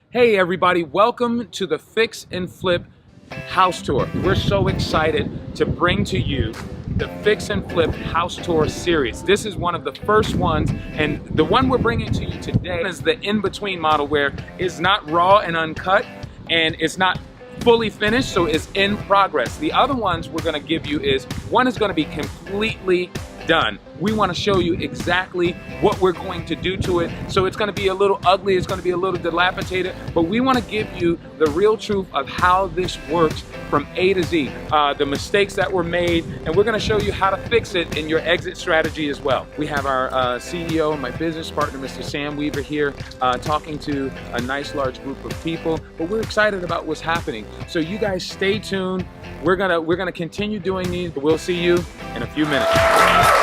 Hey everybody, welcome to the Fix and Flip house tour. We're so excited to bring to you the Fix and Flip house tour series. This is one of the first ones, and the one we're bringing to you today is the in-between model where it's not raw and uncut and it's not fully finished, so it's in progress. The other ones we're gonna give you is, one is gonna be completely done. We want to show you exactly what we're going to do to it. So it's going to be a little ugly, it's going to be a little dilapidated, but we want to give you the real truth of how this works from A to Z, the mistakes that were made, and we're going to show you how to fix it in your exit strategy as well. We have our CEO and my business partner, Mr. Sam Weaver here, talking to a nice large group of people, but we're excited about what's happening. So you guys stay tuned. We're gonna continue doing these, but we'll see you in a few minutes.